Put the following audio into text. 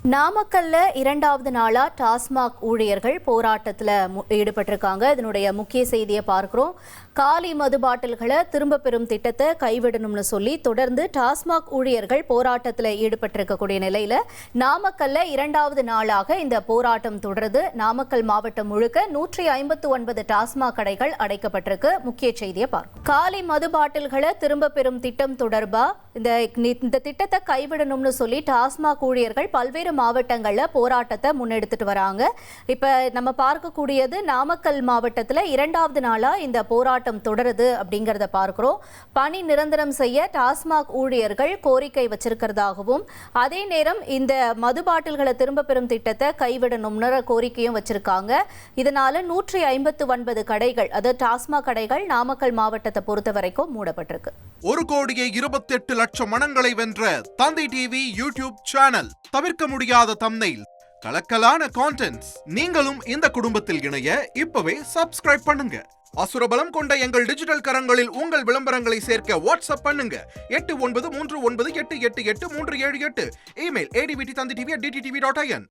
நாமக்கல்ல இரண்டாவது நாளா டாஸ்மாக் ஊழியர்கள் போராட்டத்தில் ஈடுபட்டிருக்காங்க. இதனுடைய முக்கிய செய்தியை பார்க்கிறோம். காலி மது பாட்டில்களை திரும்ப பெறும் திட்டத்தை கைவிடணும்னு சொல்லி தொடர்ந்து டாஸ்மாக் ஊழியர்கள் போராட்டத்தில் ஈடுபட்டிருக்கக்கூடிய நிலையில நாமக்கல்ல இரண்டாவது நாளாக இந்த போராட்டம் தொடருது. நாமக்கல் மாவட்டம் முழுக்க 159 டாஸ்மாக் கடைகள் அடைக்கப்பட்டிருக்கு. முக்கிய செய்தியை பார்க்கும். காலி மது பாட்டில்களை திரும்ப பெறும் திட்டம் தொடர்பா இந்த திட்டத்தை கைவிடணும்னு சொல்லி டாஸ்மாக் ஊழியர்கள் பல்வேறு மாவட்டங்கள்ல போராட்டத்தை முன்னெடுத்துட்டு வராங்க. இப்ப நம்ம பார்க்கக்கூடியது நாமக்கல் மாவட்டத்தில் இரண்டாவது நாளா இந்த போராட்டம் தொடருது அப்படிங்கறத பார்க்கிறோம். பணி நிரந்தரம் செய்ய டாஸ்மாக் ஊழியர்கள் கோரிக்கை வச்சிருக்கிறதாகவும், அதே நேரம் இந்த மது பாட்டில்களை திரும்ப பெறும் திட்டத்தை கைவிடணும்னு கோரிக்கையும் வச்சிருக்காங்க. இதனால 159 கடைகள், அதாவது டாஸ்மாக் கடைகள் நாமக்கல் மாவட்டத்தை பொறுத்த வரைக்கும் மூடப்பட்டிருக்கு. 1,28,00,000 மனங்களை வென்ற தந்தி டிவி யூடியூப் சேனல். தவிர்க்க முடியாத தம்ப்நெயில், கலக்கலான கான்டென்ட்ஸ். நீங்களும் இந்த குடும்பத்தில் இணைய இப்பவே சப்ஸ்கிரைப் பண்ணுங்க. அசுரபலம் கொண்ட எங்கள் டிஜிட்டல் கரங்களில் உங்கள் விளம்பரங்களை சேர்க்க வாட்ஸ்அப் பண்ணுங்க. 8939888838. Email advtthanditv@dttv.in.